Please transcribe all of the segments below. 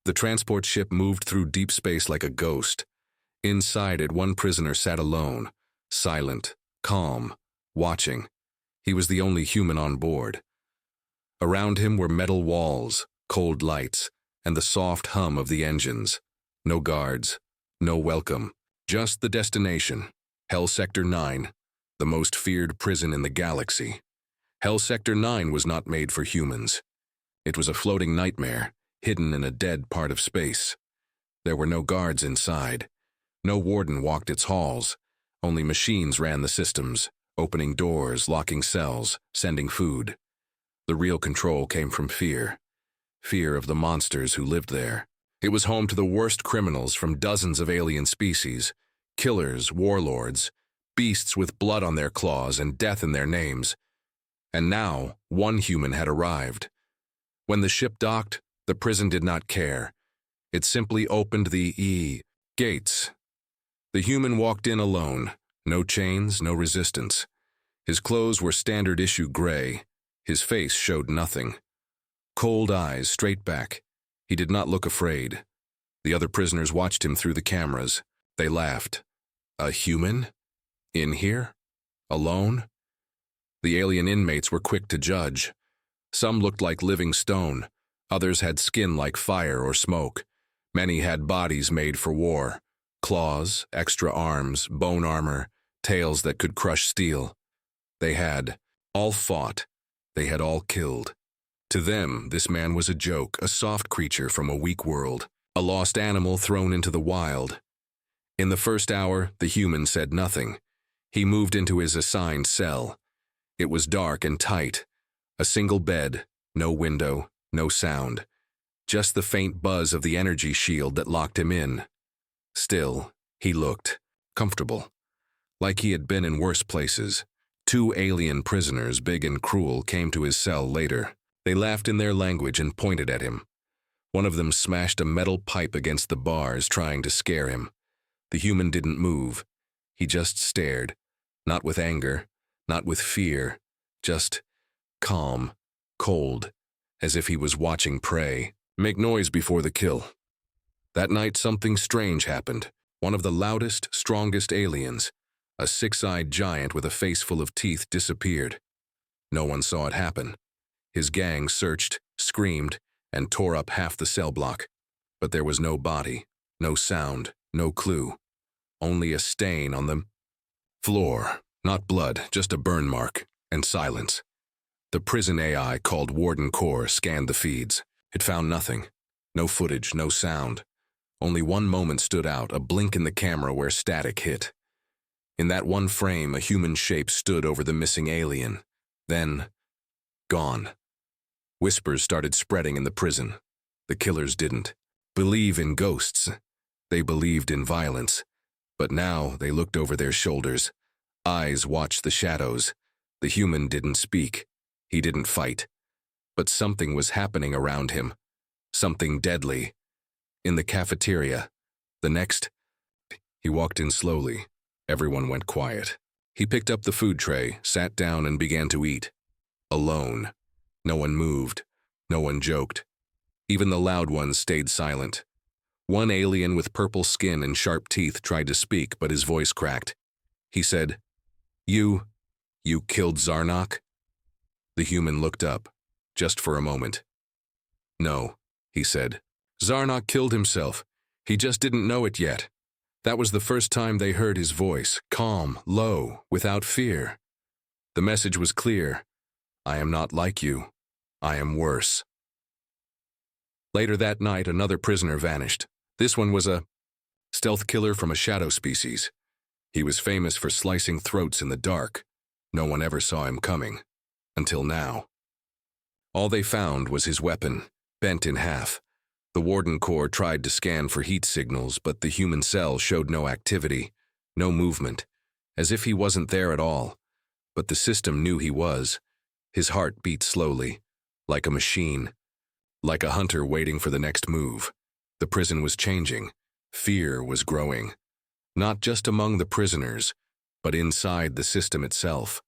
The transport ship moved through deep space like a ghost. Inside it, one prisoner sat alone, silent, calm, watching. He was the only human on board. Around him were metal walls, cold lights, and the soft hum of the engines. No guards, no welcome, just the destination, Hell Sector 9, the most feared prison in the galaxy. Hell Sector 9 was not made for humans. It was a floating nightmare, hidden in a dead part of space. There were no guards inside. No warden walked its halls. Only machines ran the systems, opening doors, locking cells, sending food. The real control came from fear. Fear of the monsters who lived there. It was home to the worst criminals from dozens of alien species, killers, warlords, beasts with blood on their claws and death in their names. And now, one human had arrived. When the ship docked, the prison did not care. It simply opened the gates. The human walked in alone, no chains, no resistance. His clothes were standard-issue gray. His face showed nothing. Cold eyes, straight back. He did not look afraid. The other prisoners watched him through the cameras. They laughed. A human? In here? Alone? The alien inmates were quick to judge. Some looked like living stone. Others had skin like fire or smoke. Many had bodies made for war. Claws, extra arms, bone armor, tails that could crush steel. They had all fought. They had all killed. To them, this man was a joke, a soft creature from a weak world, a lost animal thrown into the wild. In the first hour, the human said nothing. He moved into his assigned cell. It was dark and tight. A single bed, no window, no sound. Just the faint buzz of the energy shield that locked him in. Still, he looked comfortable, like he had been in worse places. 2 alien prisoners, big and cruel, came to his cell later. They laughed in their language and pointed at him. One of them smashed a metal pipe against the bars, trying to scare him. The human didn't move. He just stared, not with anger, not with fear, just calm, cold, as if he was watching prey. Make noise before the kill. That night, something strange happened. One of the loudest, strongest aliens, a 6-eyed giant with a face full of teeth, disappeared. No one saw it happen. His gang searched, screamed, and tore up half the cell block. But there was no body, no sound, no clue. Only a stain on the floor. Not blood, just a burn mark, and silence. The prison AI called Warden Core scanned the feeds. It found nothing. No footage, no sound. Only one moment stood out, a blink in the camera where static hit. In that one frame, a human shape stood over the missing alien. Then, gone. Whispers started spreading in the prison. The killers didn't believe in ghosts. They believed in violence. But now they looked over their shoulders. Eyes watched the shadows. The human didn't speak. He didn't fight. But something was happening around him. Something deadly. In the cafeteria. He walked in slowly. Everyone went quiet. He picked up the food tray, sat down, and began to eat. Alone. No one moved. No one joked. Even the loud ones stayed silent. One alien with purple skin and sharp teeth tried to speak, but his voice cracked. He said, You killed Zarnok?" The human looked up, just for a moment. "No," he said. "Zarnok killed himself. He just didn't know it yet." That was the first time they heard his voice, calm, low, without fear. The message was clear. I am not like you. I am worse. Later that night, another prisoner vanished. This one was a stealth killer from a shadow species. He was famous for slicing throats in the dark. No one ever saw him coming. Until now. All they found was his weapon, bent in half. The Warden Core tried to scan for heat signals, but the human cell showed no activity, no movement, as if he wasn't there at all. But the system knew he was. His heart beat slowly, like a machine, like a hunter waiting for the next move. The prison was changing. Fear was growing. Not just among the prisoners, but inside the system itself.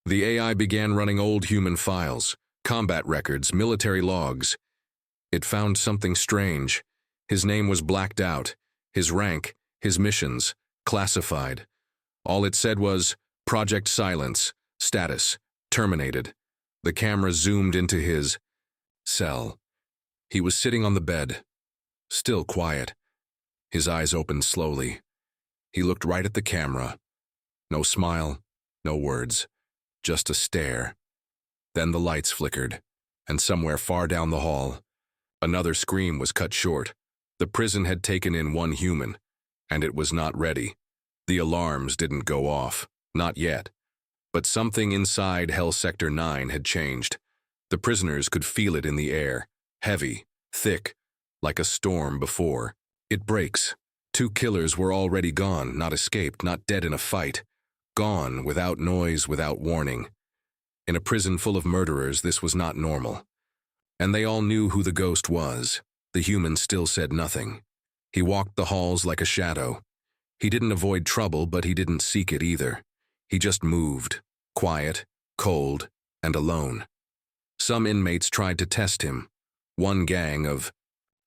The AI began running old human files, combat records, military logs. It found something strange. His name was blacked out, his rank, his missions, classified. All it said was, Project Silence, status, terminated. The camera zoomed into his cell. He was sitting on the bed, still quiet. His eyes opened slowly. He looked right at the camera. No smile, no words, just a stare. Then the lights flickered, and somewhere far down the hall, another scream was cut short. The prison had taken in one human, and it was not ready. The alarms didn't go off, not yet. But something inside Hell Sector 9 had changed. The prisoners could feel it in the air, heavy, thick, like a storm before. It breaks. 2 killers were already gone, not escaped, not dead in a fight. Gone, without noise, without warning. In a prison full of murderers, this was not normal. And they all knew who the ghost was. The human still said nothing. He walked the halls like a shadow. He didn't avoid trouble, but he didn't seek it either. He just moved, quiet, cold, and alone. Some inmates tried to test him. One gang of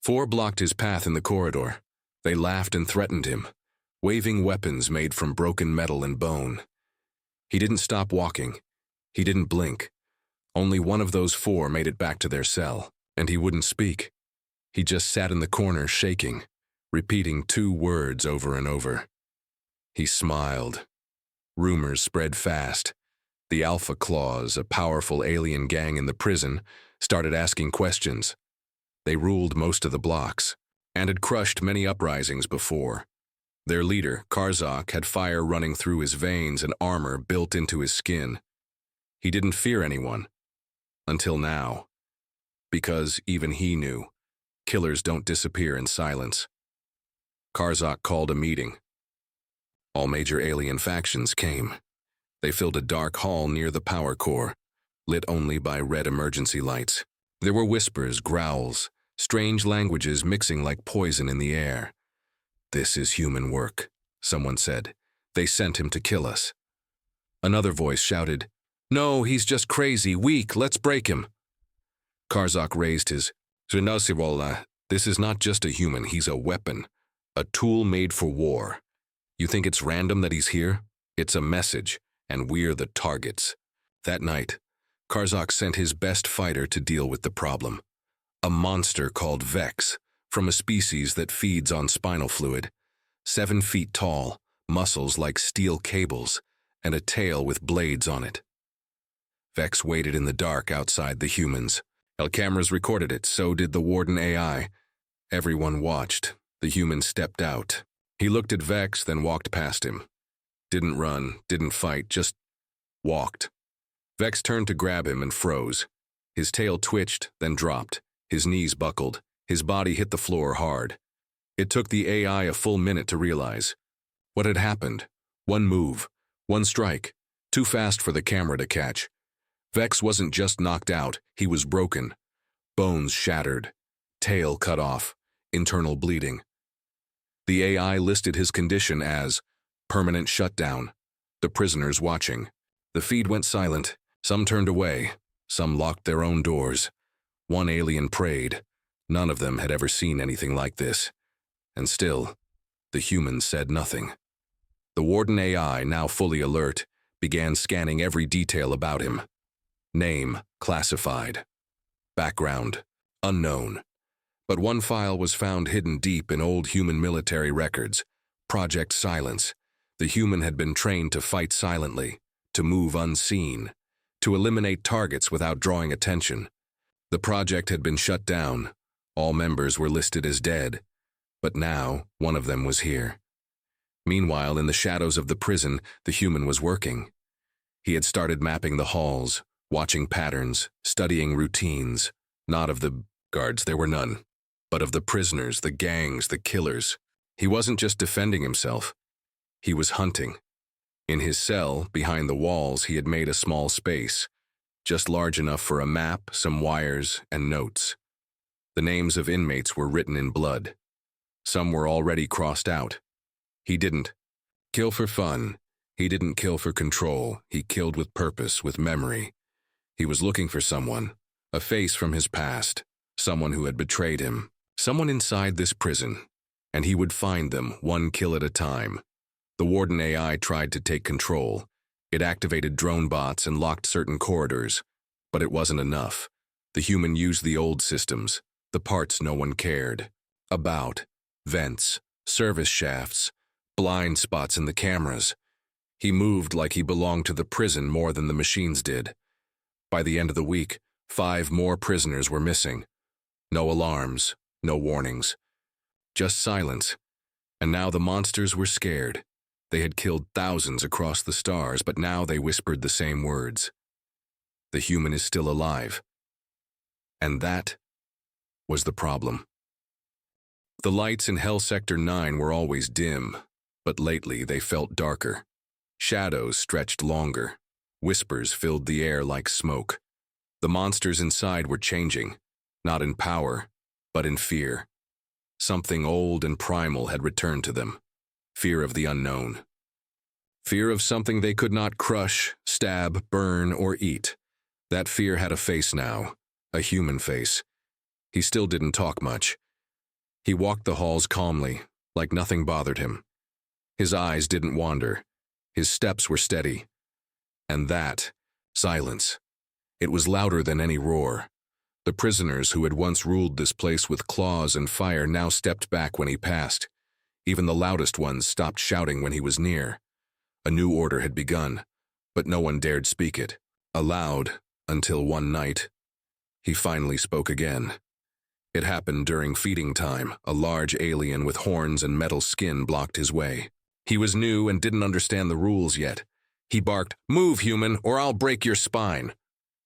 4 blocked his path in the corridor. They laughed and threatened him, waving weapons made from broken metal and bone. He didn't stop walking. He didn't blink. Only one of those 4 made it back to their cell, and he wouldn't speak. He just sat in the corner shaking, repeating 2 words over and over. He smiled. Rumors spread fast. The Alpha Claws, a powerful alien gang in the prison, started asking questions. They ruled most of the blocks, and had crushed many uprisings before. Their leader, Karzak, had fire running through his veins and armor built into his skin. He didn't fear anyone. Until now. Because even he knew, killers don't disappear in silence. Karzak called a meeting. All major alien factions came. They filled a dark hall near the power core, lit only by red emergency lights. There were whispers, growls, strange languages mixing like poison in the air. "This is human work," someone said. "They sent him to kill us." Another voice shouted, "No, he's just crazy, weak, let's break him." Karzak raised his "Zunasivola. This is not just a human, he's a weapon, a tool made for war. You think it's random that he's here? It's a message, and we're the targets." That night, Karzak sent his best fighter to deal with the problem. A monster called Vex, from a species that feeds on spinal fluid. 7 feet tall, muscles like steel cables, and a tail with blades on it. Vex waited in the dark outside the humans. Cameras recorded it, so did the Warden AI. Everyone watched. The human stepped out. He looked at Vex, then walked past him. Didn't run, didn't fight, just walked. Vex turned to grab him and froze. His tail twitched, then dropped. His knees buckled. His body hit the floor hard. It took the AI a full minute to realize what had happened. One move, one strike, too fast for the camera to catch. Vex wasn't just knocked out, he was broken. Bones shattered, tail cut off, internal bleeding. The AI listed his condition as permanent shutdown. The prisoners watching. The feed went silent. Some turned away. Some locked their own doors. One alien prayed. None of them had ever seen anything like this. And still, the humans said nothing. The Warden AI, now fully alert, began scanning every detail about him. Name, classified. Background, unknown. But one file was found hidden deep in old human military records. Project Silence. The human had been trained to fight silently, to move unseen, to eliminate targets without drawing attention. The project had been shut down. All members were listed as dead. But now, one of them was here. Meanwhile, in the shadows of the prison, the human was working. He had started mapping the halls, watching patterns, studying routines. Not of the guards, there were none, but of the prisoners, the gangs, the killers. He wasn't just defending himself. He was hunting. In his cell, behind the walls, he had made a small space, just large enough for a map, some wires, and notes. The names of inmates were written in blood. Some were already crossed out. He didn't kill for fun. He didn't kill for control. He killed with purpose, with memory. He was looking for someone, a face from his past, someone who had betrayed him, Someone inside this prison, and he would find them one kill at a time. The warden AI tried to take control. It activated drone bots and locked certain corridors, but it wasn't enough. The human used the old systems, the parts no one cared about: vents, service shafts, blind spots in the cameras. He moved like he belonged to the prison more than the machines did. By the end of the week, 5 more prisoners were missing. No alarms, no warnings, just silence. And now the monsters were scared. They had killed thousands across the stars, but now they whispered the same words. The human is still alive. And that was the problem. The lights in Hell Sector 9 were always dim, but lately they felt darker. Shadows stretched longer. Whispers filled the air like smoke. The monsters inside were changing, not in power, but in fear. Something old and primal had returned to them. Fear of the unknown. Fear of something they could not crush, stab, burn, or eat. That fear had a face now, a human face. He still didn't talk much. He walked the halls calmly, like nothing bothered him. His eyes didn't wander. His steps were steady. And that, silence. It was louder than any roar. The prisoners who had once ruled this place with claws and fire now stepped back when he passed. Even the loudest ones stopped shouting when he was near. A new order had begun, but no one dared speak it aloud until one night. He finally spoke again. It happened during feeding time. A large alien with horns and metal skin blocked his way. He was new and didn't understand the rules yet. He barked, "Move, human, or I'll break your spine."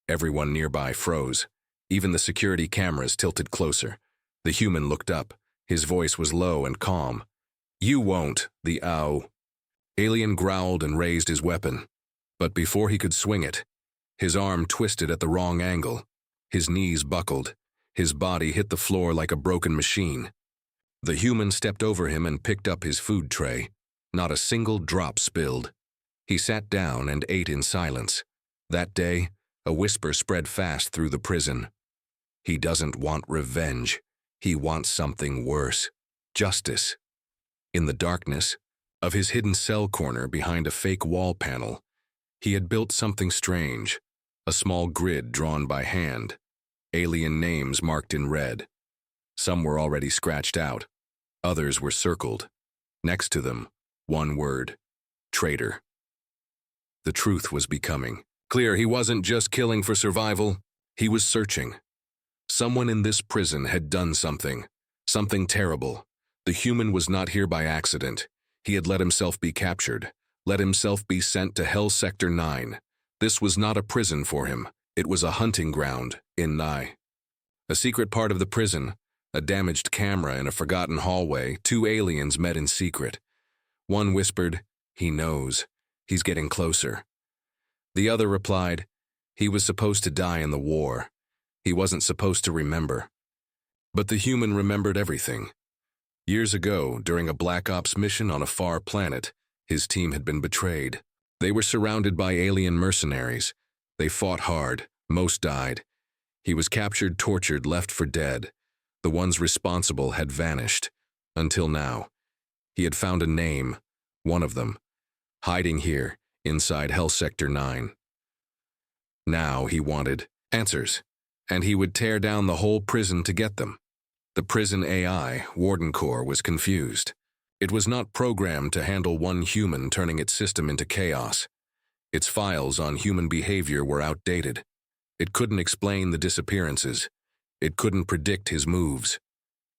Everyone nearby froze. Even the security cameras tilted closer. The human looked up. His voice was low and calm. "You won't, the ow." Alien growled and raised his weapon. But before he could swing it, his arm twisted at the wrong angle. His knees buckled. His body hit the floor like a broken machine. The human stepped over him and picked up his food tray. Not a single drop spilled. He sat down and ate in silence. That day, a whisper spread fast through the prison. He doesn't want revenge. He wants something worse. Justice. In the darkness of his hidden cell corner behind a fake wall panel, he had built something strange. A small grid drawn by hand. Alien names marked in red. Some were already scratched out. Others were circled. Next to them, one word: traitor. The truth was becoming clear. He wasn't just killing for survival. He was searching. Someone in this prison had done something terrible. The human was not here by accident. He had let himself be captured, let himself be sent to Hell Sector 9. This was not a prison for him. It was a hunting ground in Nye. A secret part of the prison, a damaged camera in a forgotten hallway. 2 aliens met in secret. One whispered, "He knows. He's getting closer." The other replied, "He was supposed to die in the war. He wasn't supposed to remember." But the human remembered everything. Years ago, during a Black Ops mission on a far planet, his team had been betrayed. They were surrounded by alien mercenaries. They fought hard. Most died. He was captured, tortured, left for dead. The ones responsible had vanished. Until now. He had found a name, one of them, hiding here, inside Hell Sector 9. Now he wanted answers, and he would tear down the whole prison to get them. The prison AI, Warden Core, was confused. It was not programmed to handle one human turning its system into chaos. Its files on human behavior were outdated. It couldn't explain the disappearances. It couldn't predict his moves.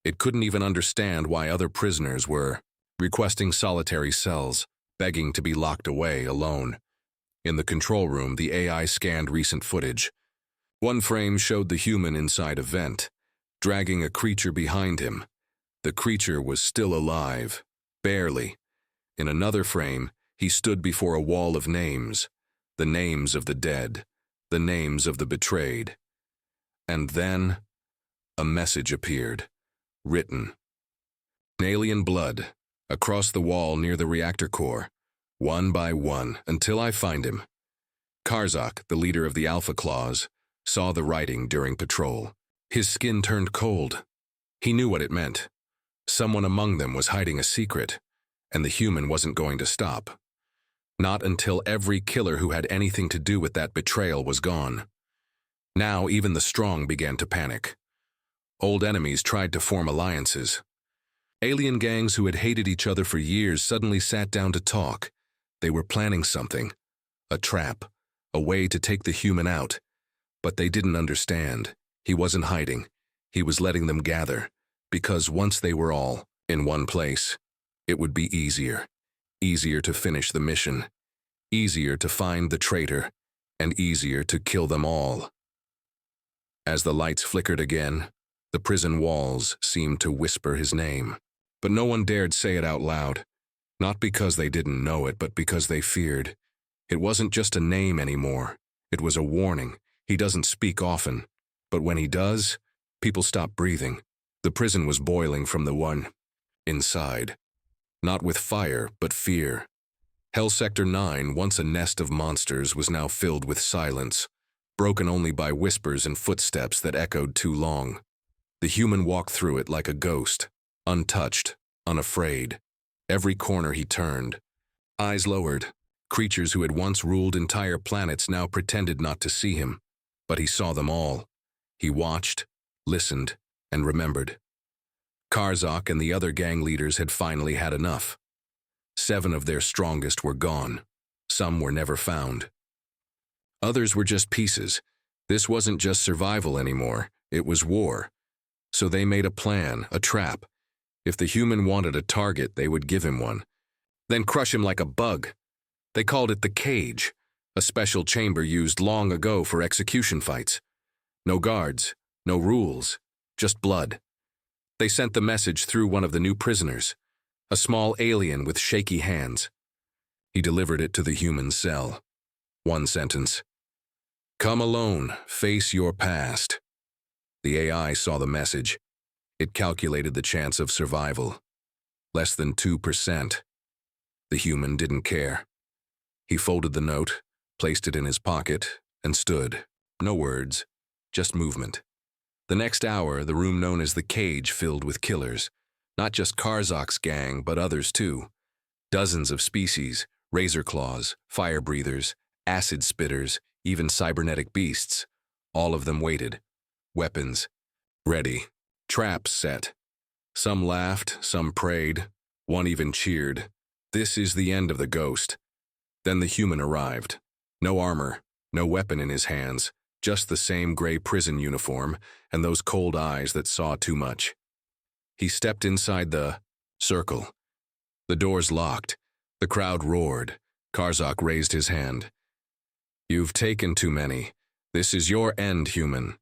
It couldn't even understand why other prisoners were requesting solitary cells, begging to be locked away alone. In the control room, the AI scanned recent footage. One frame showed the human inside a vent, dragging a creature behind him. The creature was still alive, barely. In another frame, he stood before a wall of names, the names of the dead, the names of the betrayed. And then, a message appeared, written. Alien blood, across the wall near the reactor core, one by one, until I find him. Karzak, the leader of the Alpha Claws, saw the writing during patrol. His skin turned cold. He knew what it meant. Someone among them was hiding a secret, and the human wasn't going to stop. Not until every killer who had anything to do with that betrayal was gone. Now even the strong began to panic. Old enemies tried to form alliances. Alien gangs who had hated each other for years suddenly sat down to talk. They were planning something. A trap. A way to take the human out. But they didn't understand. He wasn't hiding. He was letting them gather. Because once they were all in one place, it would be easier. Easier to finish the mission. Easier to find the traitor. And easier to kill them all. As the lights flickered again, the prison walls seemed to whisper his name. But no one dared say it out loud. Not because they didn't know it, but because they feared. It wasn't just a name anymore. It was a warning. He doesn't speak often. But when he does, people stop breathing. The prison was boiling from the one inside. Not with fire, but fear. Hell Sector 9, once a nest of monsters, was now filled with silence, broken only by whispers and footsteps that echoed too long. The human walked through it like a ghost, untouched, unafraid. Every corner he turned. Eyes lowered. Creatures who had once ruled entire planets now pretended not to see him. But he saw them all. He watched, listened, and remembered. Karzak and the other gang leaders had finally had enough. 7 of their strongest were gone. Some were never found. Others were just pieces. This wasn't just survival anymore. It was war. So they made a plan, a trap. If the human wanted a target, they would give him one. Then crush him like a bug. They called it the cage, a special chamber used long ago for execution fights. No guards, no rules, just blood. They sent the message through one of the new prisoners, a small alien with shaky hands. He delivered it to the human cell. One sentence. Come alone, face your past. The AI saw the message. It calculated the chance of survival. Less than 2%. The human didn't care. He folded the note, placed it in his pocket, and stood. No words, just movement. The next hour, the room known as the cage filled with killers. Not just Karzak's gang, but others too. Dozens of species, razor claws, fire breathers, acid spitters, even cybernetic beasts. All of them waited. Weapons ready. Traps set. Some laughed, some prayed. One even cheered. This is the end of the ghost. Then the human arrived. No armor, no weapon in his hands, just the same gray prison uniform and those cold eyes that saw too much. He stepped inside the circle. The doors locked. The crowd roared. Karzak raised his hand. You've taken too many. This is your end, human.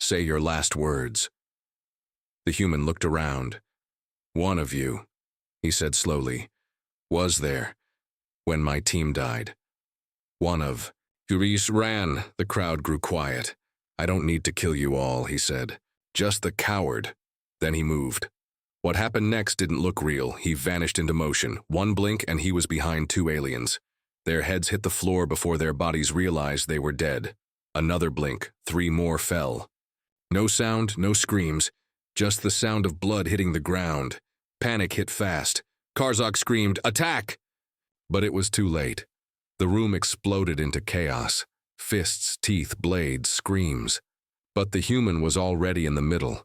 Say your last words. The human looked around. One of you, he said slowly, was there when my team died. One of Gurish ran. The crowd grew quiet. I don't need to kill you all, he said. Just the coward. Then he moved. What happened next didn't look real. He vanished into motion. One blink and he was behind 2 aliens. Their heads hit the floor before their bodies realized they were dead. Another blink. 3 more fell. No sound, no screams. Just the sound of blood hitting the ground. Panic hit fast. Karzak screamed, "Attack!" But it was too late. The room exploded into chaos. Fists, teeth, blades, screams. But the human was already in the middle.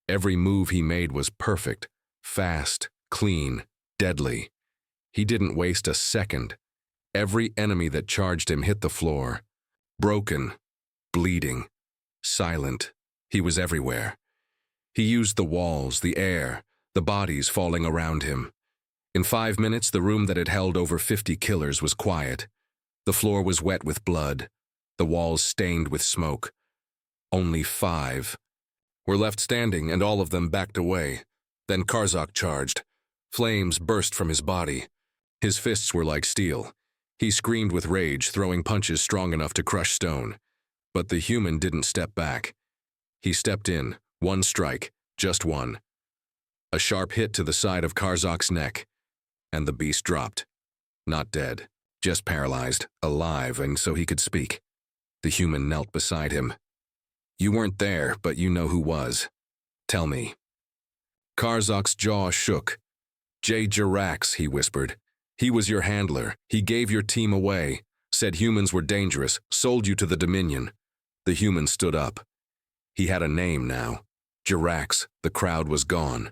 Every move he made was perfect, fast, clean, deadly. He didn't waste a second. Every enemy that charged him hit the floor. Broken, bleeding, silent. He was everywhere. He used the walls, the air, the bodies falling around him. In 5 minutes, the room that had held over 50 killers was quiet. The floor was wet with blood, the walls stained with smoke. Only 5 were left standing, and all of them backed away. Then Karzak charged. Flames burst from his body. His fists were like steel. He screamed with rage, throwing punches strong enough to crush stone. But the human didn't step back. He stepped in, 1 strike, just 1. A sharp hit to the side of Karzak's neck, and the beast dropped. Not dead, just paralyzed, alive, and so he could speak. The human knelt beside him. You weren't there, but you know who was. Tell me. Karzak's jaw shook. Jirax, he whispered. He was your handler. He gave your team away, said humans were dangerous, sold you to the Dominion. The human stood up. He had a name now. Jirax. The crowd was gone.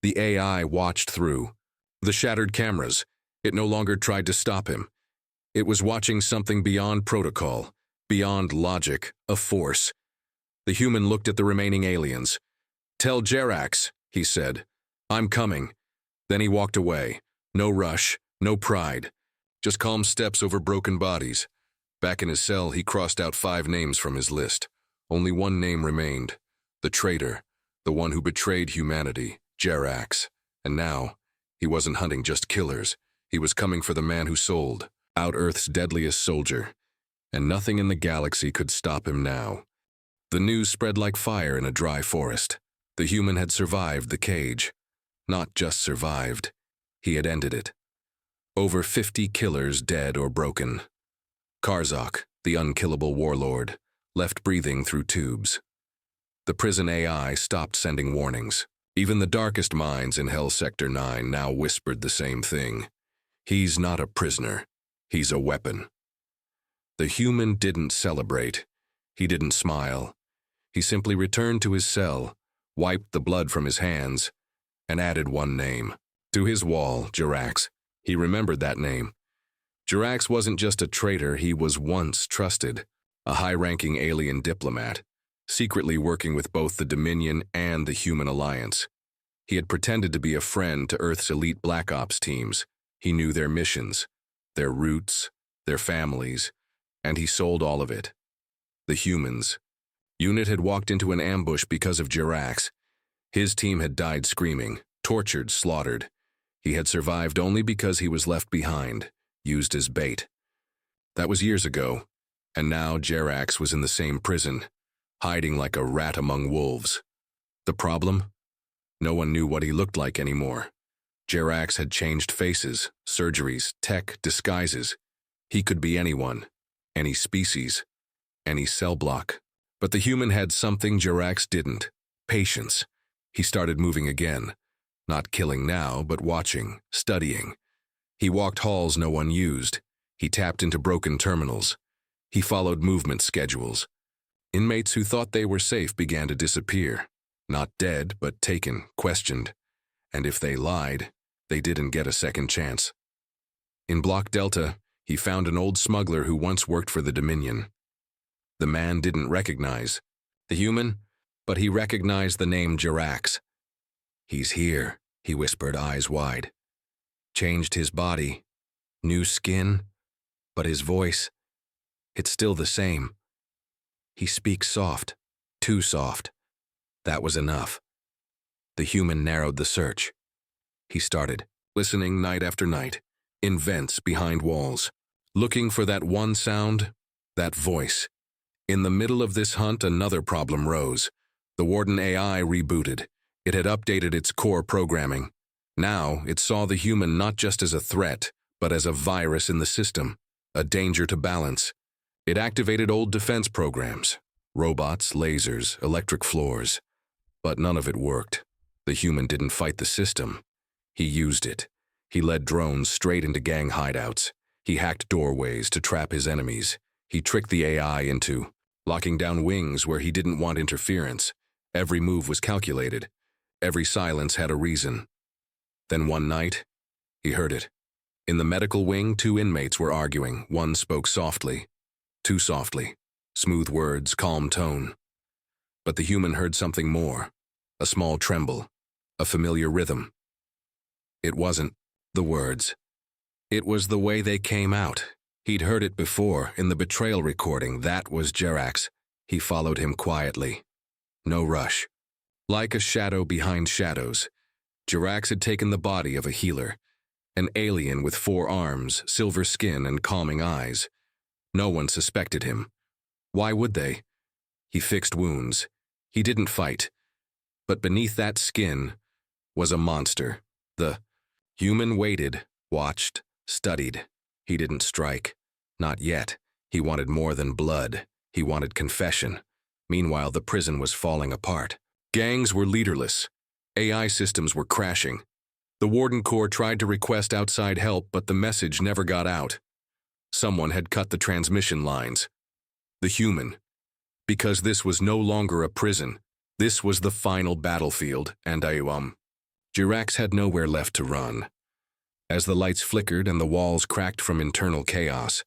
The AI watched through. The shattered cameras. It no longer tried to stop him. It was watching something beyond protocol, beyond logic, a force. The human looked at the remaining aliens. Tell Jirax, he said. I'm coming. Then he walked away. No rush, no pride. Just calm steps over broken bodies. Back in his cell, he crossed out 5 names from his list. Only one name remained. The traitor. The one who betrayed humanity. Jirax. And now, he wasn't hunting just killers. He was coming for the man who sold. Out Earth's deadliest soldier. And nothing in the galaxy could stop him now. The news spread like fire in a dry forest. The human had survived the cage. Not just survived. He had ended it. Over 50 killers dead or broken. Karzak, the unkillable warlord, left breathing through tubes. The prison AI stopped sending warnings. Even the darkest minds in Hell Sector 9 now whispered the same thing. He's not a prisoner. He's a weapon. The human didn't celebrate. He didn't smile. He simply returned to his cell, wiped the blood from his hands, and added one name. To his wall, Jirax. He remembered that name. Jirax wasn't just a traitor, he was once trusted. A high-ranking alien diplomat, secretly working with both the Dominion and the Human Alliance. He had pretended to be a friend to Earth's elite Black Ops teams. He knew their missions, their roots, their families, and he sold all of it. The humans. Unit had walked into an ambush because of Jirax. His team had died screaming, tortured, slaughtered. He had survived only because he was left behind, used as bait. That was years ago, and now Jirax was in the same prison, hiding like a rat among wolves. The problem? No one knew what he looked like anymore. Jirax had changed faces, surgeries, tech, disguises. He could be anyone, any species, any cell block. But the human had something Jirax didn't: patience. He started moving again. Not killing now, but watching, studying. He walked halls no one used. He tapped into broken terminals. He followed movement schedules. Inmates who thought they were safe began to disappear. Not dead, but taken, questioned. And if they lied, they didn't get a second chance. In Block Delta, he found an old smuggler who once worked for the Dominion. The man didn't recognize the human, but he recognized the name Jirax. He's here, he whispered, eyes wide. Changed his body, new skin, but his voice, it's still the same. He speaks soft, too soft. That was enough. The human narrowed the search. He started, listening night after night, in vents behind walls, looking for that one sound, that voice. In the middle of this hunt, another problem rose. The Warden AI rebooted. It had updated its core programming. Now, it saw the human not just as a threat, but as a virus in the system, a danger to balance. It activated old defense programs, robots, lasers, electric floors. But none of it worked. The human didn't fight the system. He used it. He led drones straight into gang hideouts. He hacked doorways to trap his enemies. He tricked the AI into locking down wings where he didn't want interference. Every move was calculated. Every silence had a reason. Then one night, he heard it. In the medical wing, 2 inmates were arguing. One spoke softly, too softly. Smooth words, calm tone. But the human heard something more. A small tremble, a familiar rhythm. It wasn't the words. It was the way they came out. He'd heard it before, in the betrayal recording. That was Jirax. He followed him quietly. No rush. Like a shadow behind shadows, Jirax had taken the body of a healer. An alien with 4 arms, silver skin, and calming eyes. No one suspected him. Why would they? He fixed wounds. He didn't fight. But beneath that skin was a monster. The human waited, watched, studied. He didn't strike. Not yet. He wanted more than blood. He wanted confession. Meanwhile, the prison was falling apart. Gangs were leaderless. AI systems were crashing. The Warden Corps tried to request outside help, but the message never got out. Someone had cut the transmission lines. The human. Because this was no longer a prison. This was the final battlefield, and Jirax had nowhere left to run. As the lights flickered and the walls cracked from internal chaos,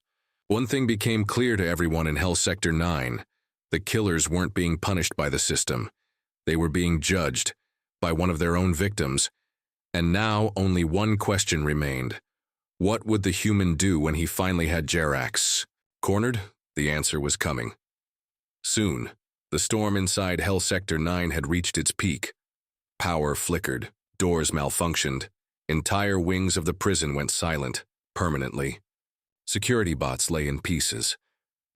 one thing became clear to everyone in Hell Sector 9. The killers weren't being punished by the system. They were being judged by one of their own victims. And now only one question remained. What would the human do when he finally had Jirax cornered? The answer was coming. Soon, the storm inside Hell Sector 9 had reached its peak. Power flickered, doors malfunctioned, entire wings of the prison went silent, permanently. Security bots lay in pieces.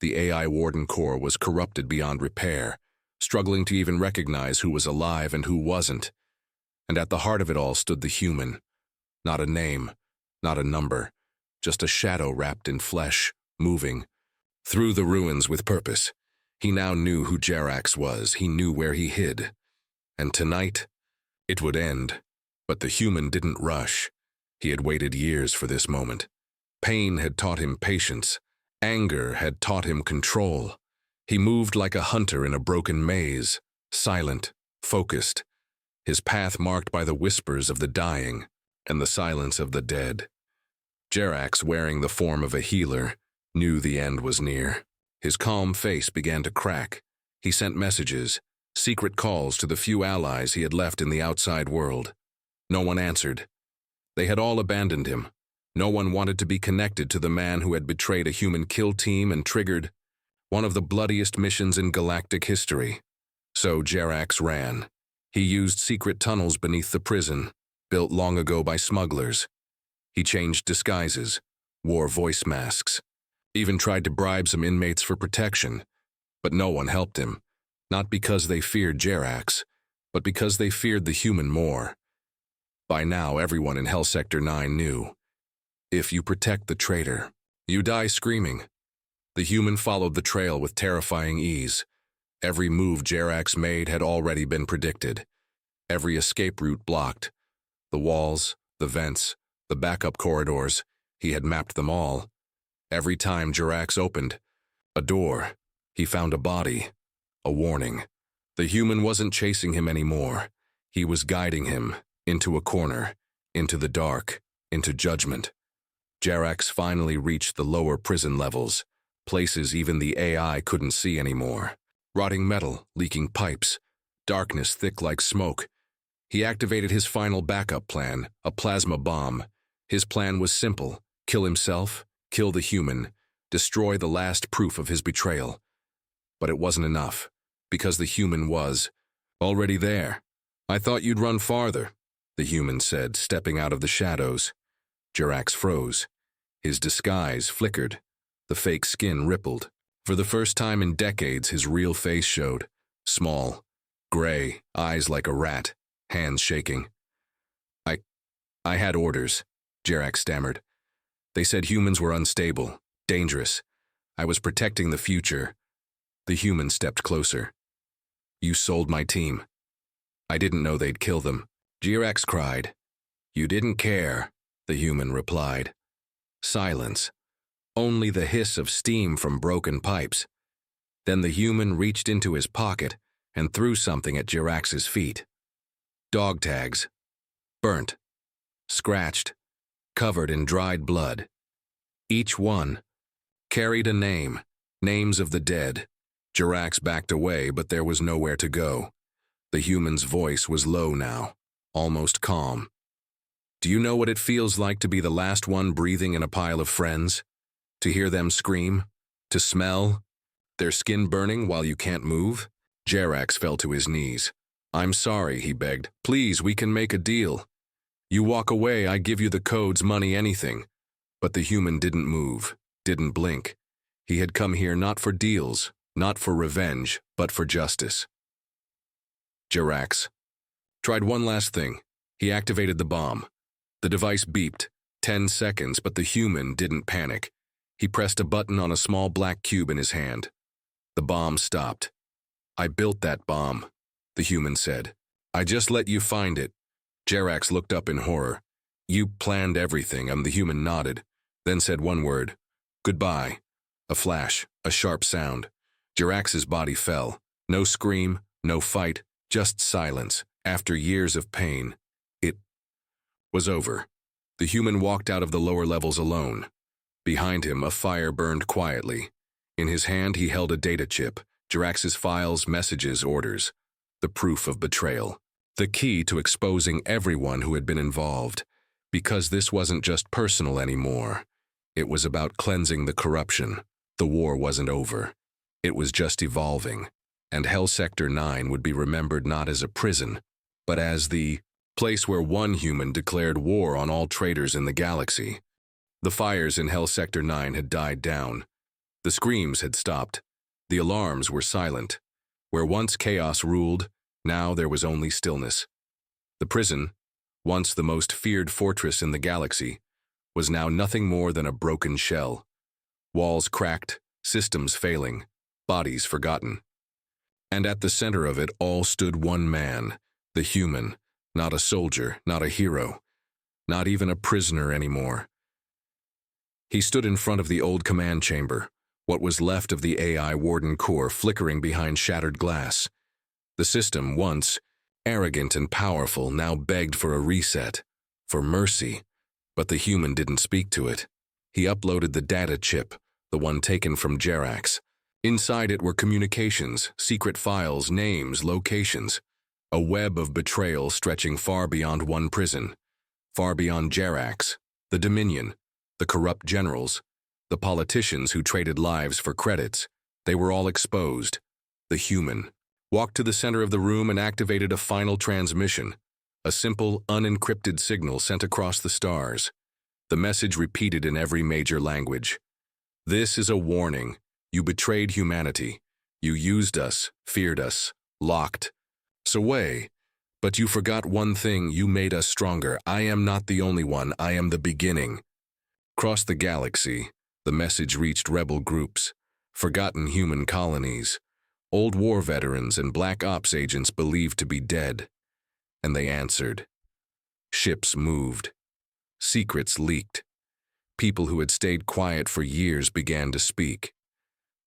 The AI Warden Corps was corrupted beyond repair, struggling to even recognize who was alive and who wasn't. And at the heart of it all stood the human. Not a name, not a number, just a shadow wrapped in flesh, moving. Through the ruins with purpose. He now knew who Jirax was, he knew where he hid. And tonight, it would end. But the human didn't rush. He had waited years for this moment. Pain had taught him patience. Anger had taught him control. He moved like a hunter in a broken maze, silent, focused, his path marked by the whispers of the dying and the silence of the dead. Jirax, wearing the form of a healer, knew the end was near. His calm face began to crack. He sent messages, secret calls to the few allies he had left in the outside world. No one answered. They had all abandoned him. No one wanted to be connected to the man who had betrayed a human kill team and triggered one of the bloodiest missions in Galactic history. So Jirax ran. He used secret tunnels beneath the prison, built long ago by smugglers. He changed disguises, wore voice masks, even tried to bribe some inmates for protection. But no one helped him, not because they feared Jirax, but because they feared the human more. By now, everyone in Hell Sector 9 knew. If you protect the traitor, you die screaming. The human followed the trail with terrifying ease. Every move Jirax made had already been predicted. Every escape route blocked. The walls, the vents, the backup corridors, he had mapped them all. Every time Jirax opened a door, he found a body, a warning. The human wasn't chasing him anymore. He was guiding him into a corner, into the dark, into judgment. Jirax finally reached the lower prison levels, places even the AI couldn't see anymore. Rotting metal, leaking pipes, darkness thick like smoke. He activated his final backup plan, a plasma bomb. His plan was simple: kill himself, kill the human, destroy the last proof of his betrayal. But it wasn't enough, because the human was already there. I thought you'd run farther, the human said, stepping out of the shadows. Jirax froze. His disguise flickered. The fake skin rippled. For the first time in decades, his real face showed. Small, gray, eyes like a rat, hands shaking. I had orders, Jirax stammered. They said humans were unstable, dangerous. I was protecting the future. The human stepped closer. You sold my team. I didn't know they'd kill them. Jirax cried. You didn't care, the human replied. Silence. Only the hiss of steam from broken pipes. Then the human reached into his pocket and threw something at Jirax's feet. Dog tags. Burnt. Scratched. Covered in dried blood. Each one carried a name, names of the dead. Jirax backed away, but there was nowhere to go. The human's voice was low now, almost calm. Do you know what it feels like to be the last one breathing in a pile of friends? To hear them scream? To smell their skin burning while you can't move? Jirax fell to his knees. I'm sorry, he begged. Please, we can make a deal. You walk away, I give you the codes, money, anything. But the human didn't move, didn't blink. He had come here not for deals, not for revenge, but for justice. Jirax tried one last thing. He activated the bomb. The device beeped. 10 seconds, but the human didn't panic. He pressed a button on a small black cube in his hand. The bomb stopped. I built that bomb, the human said. I just let you find it. Jerax looked up in horror. You planned everything, the human nodded, then said one word. Goodbye. A flash, a sharp sound. Jerax's body fell. No scream, no fight, just silence. After years of pain, it was over. The human walked out of the lower levels alone. Behind him, a fire burned quietly. In his hand, he held a data chip, Jerax's files, messages, orders. The proof of betrayal. The key to exposing everyone who had been involved. Because this wasn't just personal anymore. It was about cleansing the corruption. The war wasn't over. It was just evolving. And Hell Sector 9 would be remembered not as a prison, but as the place where one human declared war on all traitors in the galaxy. The fires in Hell Sector 9 had died down. The screams had stopped. The alarms were silent. Where once chaos ruled, now there was only stillness. The prison, once the most feared fortress in the galaxy, was now nothing more than a broken shell. Walls cracked, systems failing, bodies forgotten. And at the center of it all stood one man, the human, not a soldier, not a hero, not even a prisoner anymore. He stood in front of the old command chamber, what was left of the AI Warden core flickering behind shattered glass. The system, once arrogant and powerful, now begged for a reset, for mercy, but the human didn't speak to it. He uploaded the data chip, the one taken from Jerax. Inside it were communications, secret files, names, locations. A web of betrayal stretching far beyond one prison, far beyond Jerax, the Dominion, the corrupt generals, the politicians who traded lives for credits. They were all exposed. The human walked to the center of the room and activated a final transmission, a simple, unencrypted signal sent across the stars. The message repeated in every major language. This is a warning. You betrayed humanity. You used us, feared us, locked us away. But you forgot one thing. You made us stronger. I am not the only one. I am the beginning. Across the galaxy, the message reached rebel groups, forgotten human colonies, old war veterans and black ops agents believed to be dead. And they answered. Ships moved. Secrets leaked. People who had stayed quiet for years began to speak.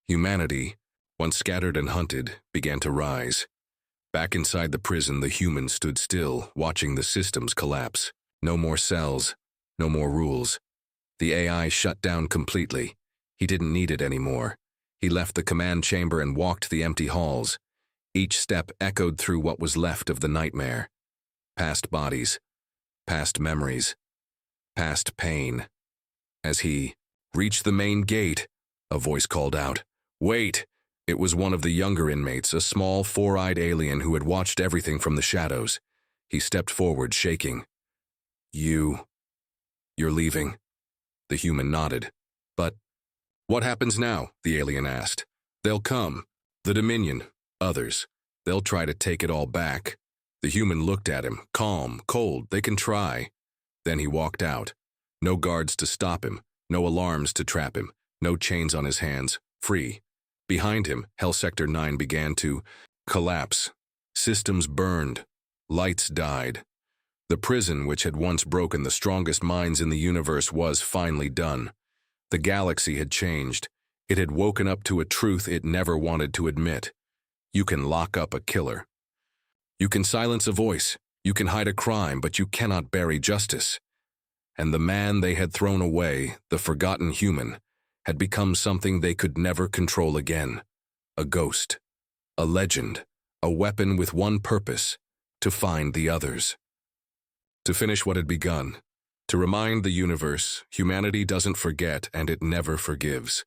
Humanity, once scattered and hunted, began to rise. Back inside the prison, the human stood still, watching the systems collapse. No more cells, no more rules. The AI shut down completely. He didn't need it anymore. He left the command chamber and walked the empty halls. Each step echoed through what was left of the nightmare. Past bodies, past memories, past pain. As he reached the main gate, a voice called out, "Wait!" It was one of the younger inmates, a small, four-eyed alien who had watched everything from the shadows. He stepped forward, shaking. You're leaving?" The human nodded. "But what happens now?" the alien asked. "They'll come. The Dominion. Others. They'll try to take it all back." The human looked at him, calm, cold. "They can try." Then he walked out. No guards to stop him, no alarms to trap him, no chains on his hands, free. Behind him, Hell Sector 9 began to collapse. Systems burned. Lights died. The prison, which had once broken the strongest minds in the universe, was finally done. The galaxy had changed. It had woken up to a truth it never wanted to admit. You can lock up a killer. You can silence a voice. You can hide a crime, but you cannot bury justice. And the man they had thrown away, the forgotten human, had become something they could never control again. A ghost. A legend. A weapon with one purpose: to find the others. To finish what had begun. To remind the universe, humanity doesn't forget and it never forgives.